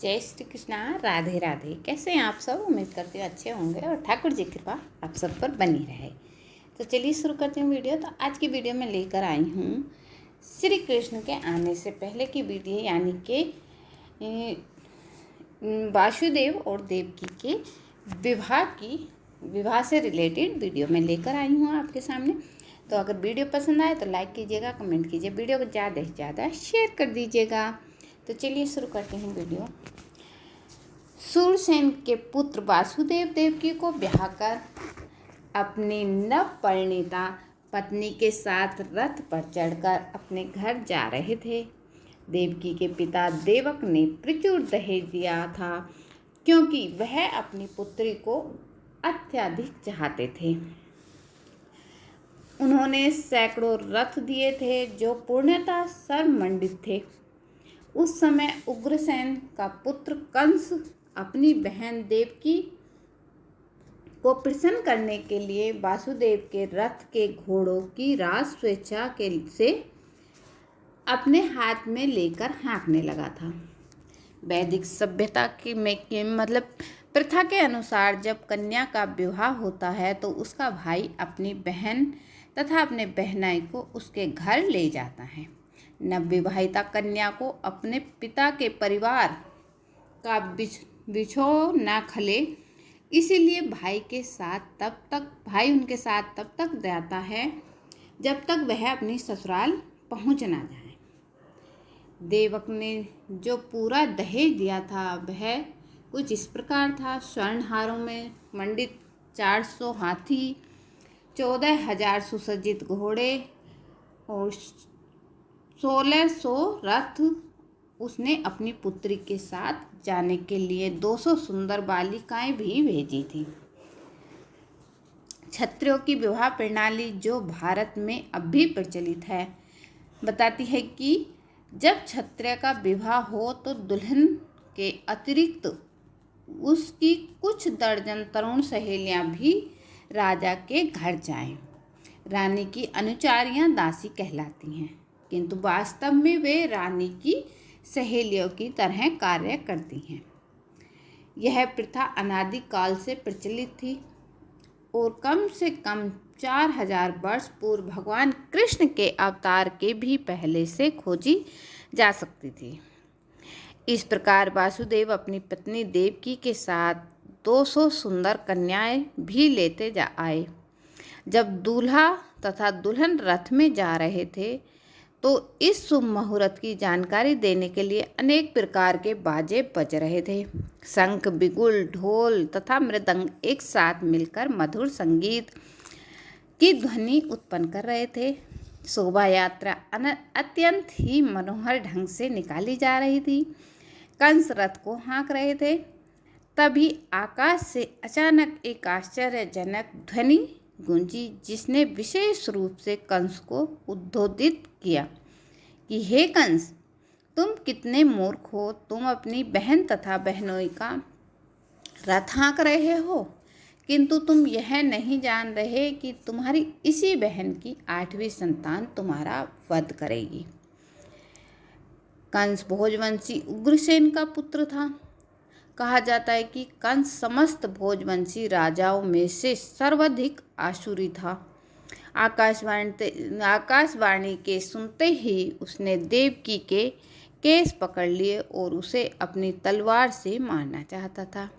जय श्री कृष्णा। राधे राधे। कैसे हैं आप सब? उम्मीद करती हूँ अच्छे होंगे और ठाकुर जी की कृपा आप सब पर बनी रहे। तो चलिए शुरू करते हैं वीडियो। तो आज की वीडियो में लेकर आई हूँ श्री कृष्ण के आने से पहले की वीडियो, यानी कि वासुदेव और देवकी के विवाह से रिलेटेड वीडियो में लेकर आई हूँ आपके सामने। तो अगर वीडियो पसंद आए तो लाइक कीजिएगा, कमेंट कीजिए, वीडियो को ज़्यादा से ज़्यादा शेयर कर दीजिएगा। तो चलिए शुरू करते हैं वीडियो। सूरसेन के पुत्र वासुदेव देवकी को ब्याह कर अपनी नवपरिणीता पत्नी के साथ रथ पर चढ़कर अपने घर जा रहे थे। देवकी के पिता देवक ने प्रचुर दहेज दिया था, क्योंकि वह अपनी पुत्री को अत्यधिक चाहते थे। उन्होंने सैकड़ों रथ दिए थे जो पूर्णतः सर्वमंडित थे। उस समय उग्रसेन का पुत्र कंस अपनी बहन देवकी को प्रसन्न करने के लिए वासुदेव के रथ के घोड़ों की राज स्वेच्छा से अपने हाथ में लेकर हाँकने लगा था। वैदिक सभ्यता की प्रथा के अनुसार जब कन्या का विवाह होता है तो उसका भाई अपनी बहन तथा अपने बहनाई को उसके घर ले जाता है। नवविवाहिता कन्या को अपने पिता के परिवार का बिछो न खले, इसीलिए भाई उनके साथ तब तक रहता है जब तक वह अपनी ससुराल पहुंच ना जाए। देवक ने जो पूरा दहेज दिया था वह कुछ इस प्रकार था। स्वर्ण हारों में मंडित 400 हाथी, 14,000 सुसज्जित घोड़े और 1600 रथ। उसने अपनी पुत्री के साथ जाने के लिए 200 सुंदर बालिकाएं भी भेजी थी। क्षत्रियों की विवाह प्रणाली, जो भारत में अब भी प्रचलित है, बताती है कि जब क्षत्रिय का विवाह हो तो दुल्हन के अतिरिक्त उसकी कुछ दर्जन तरुण सहेलियां भी राजा के घर जाएं। रानी की अनुचारियां दासी कहलाती हैं, किंतु वास्तव में वे रानी की सहेलियों की तरह कार्य करती हैं। यह प्रथा अनादिकाल से प्रचलित थी और कम से कम 4000 वर्ष पूर्व भगवान कृष्ण के अवतार के भी पहले से खोजी जा सकती थी। इस प्रकार वासुदेव अपनी पत्नी देवकी के साथ 200 सुंदर कन्याएं भी लेते जा आए। जब दूल्हा तथा दुल्हन रथ में जा रहे थे तो इस शुभ मुहूर्त की जानकारी देने के लिए अनेक प्रकार के बाजे बज रहे थे। शंख, बिगुल, ढोल तथा मृदंग एक साथ मिलकर मधुर संगीत की ध्वनि उत्पन्न कर रहे थे। शोभा यात्रा अत्यंत ही मनोहर ढंग से निकाली जा रही थी। कंस रथ को हाँक रहे थे। तभी आकाश से अचानक एक आश्चर्यजनक ध्वनि गूंजी, जिसने विशेष रूप से कंस को उद्बोधित किया कि हे कंस, तुम कितने मूर्ख हो। तुम अपनी बहन तथा बहनोई का रथ हाँक रहे हो, किंतु तुम यह नहीं जान रहे कि तुम्हारी इसी बहन की 8वीं संतान तुम्हारा वध करेगी। कंस भोजवंशी उग्रसेन का पुत्र था। कहा जाता है कि कंस समस्त भोजवंशी राजाओं में से सर्वाधिक आसुरी था। आकाशवाणी के सुनते ही उसने देवकी के केस पकड़ लिए और उसे अपनी तलवार से मारना चाहता था।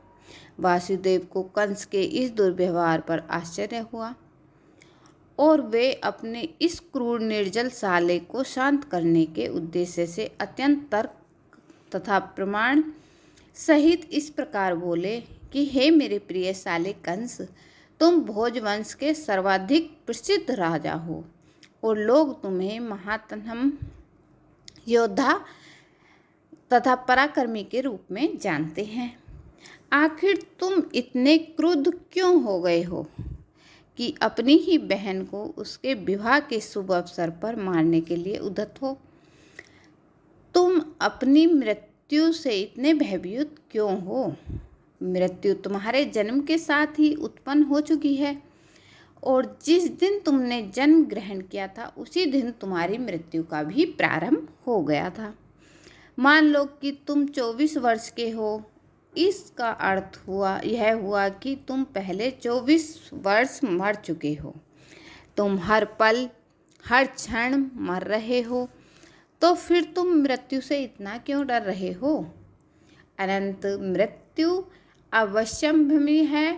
वासुदेव को कंस के इस दुर्व्यवहार पर आश्चर्य हुआ और वे अपने इस क्रूर निर्जल साले को शांत करने के उद्देश्य से अत्यंत तर्क तथा प्रमाण सहित इस प्रकार बोले कि हे मेरे प्रिय साले कंस, तुम भोजवंश के सर्वाधिक प्रसिद्ध राजा हो और लोग तुम्हें महातनम योद्धा तथा पराक्रमी के रूप में जानते हैं। आखिर तुम इतने क्रुद्ध क्यों हो गए हो कि अपनी ही बहन को उसके विवाह के शुभ अवसर पर मारने के लिए उद्यत हो? तुम अपनी मृत्यु से इतने भयभीत क्यों हो? मृत्यु तुम्हारे जन्म के साथ ही उत्पन्न हो चुकी है और जिस दिन तुमने जन्म ग्रहण किया था उसी दिन तुम्हारी मृत्यु का भी प्रारंभ हो गया था। मान लो कि तुम 24 वर्ष के हो। इसका अर्थ यह हुआ कि तुम पहले 24 वर्ष मर चुके हो। तुम हर पल हर क्षण मर रहे हो, तो फिर तुम मृत्यु से इतना क्यों डर रहे हो? अनंत मृत्यु अवश्यम्भावी है।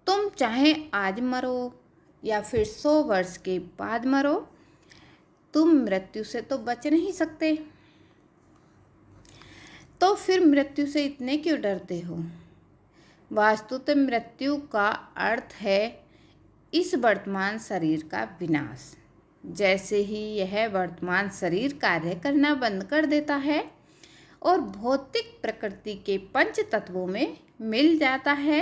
तुम चाहे आज मरो या फिर 100 वर्ष के बाद मरो, तुम मृत्यु से तो बच नहीं सकते। तो फिर मृत्यु से इतने क्यों डरते हो? वास्तुतः मृत्यु का अर्थ है इस वर्तमान शरीर का विनाश। जैसे ही यह वर्तमान शरीर कार्य करना बंद कर देता है और भौतिक प्रकृति के पंच तत्वों में मिल जाता है,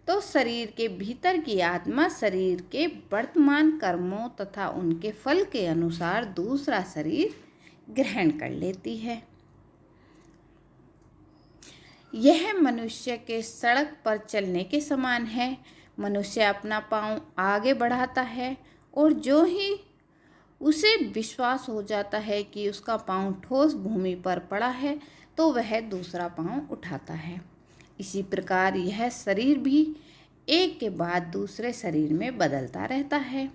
तो शरीर के भीतर की आत्मा शरीर के वर्तमान कर्मों तथा उनके फल के अनुसार दूसरा शरीर ग्रहण कर लेती है। यह मनुष्य के सड़क पर चलने के समान है। मनुष्य अपना पांव आगे बढ़ाता है और जो ही उसे विश्वास हो जाता है कि उसका पांव ठोस भूमि पर पड़ा है, तो वह दूसरा पांव उठाता है। इसी प्रकार यह शरीर भी एक के बाद दूसरे शरीर में बदलता रहता है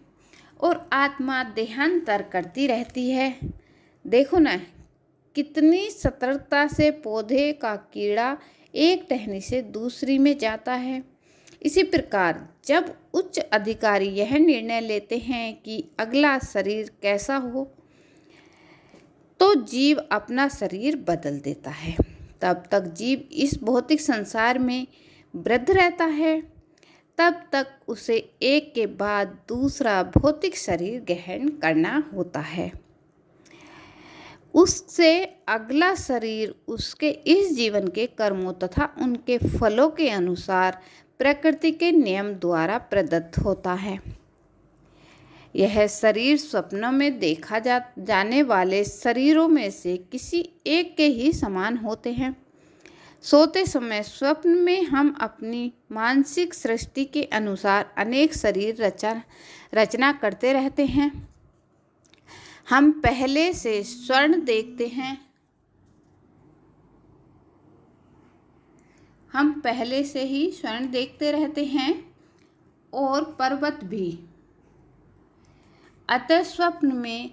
और आत्मा देहांतर करती रहती है। देखो ना, कितनी सतर्कता से पौधे का कीड़ा एक टहनी से दूसरी में जाता है। इसी प्रकार जब उच्च अधिकारी यह निर्णय लेते हैं कि अगला शरीर कैसा हो, तो जीव अपना शरीर बदल देता है। तब तक जीव इस भौतिक संसार में वृद्ध रहता है, तब तक उसे एक के बाद दूसरा भौतिक शरीर ग्रहण करना होता है। उससे अगला शरीर उसके इस जीवन के कर्मों तथा उनके फलों के अनुसार प्रकृति के नियम द्वारा प्रदत्त होता है। यह शरीर स्वप्नों में देखा जाने वाले शरीरों में से किसी एक के ही समान होते हैं। सोते समय स्वप्न में हम अपनी मानसिक सृष्टि के अनुसार अनेक शरीर रचना करते रहते हैं। हम पहले से स्वर्ण देखते हैं। हम पहले से ही स्वर्ण देखते रहते हैं और पर्वत भी। अतः स्वप्न में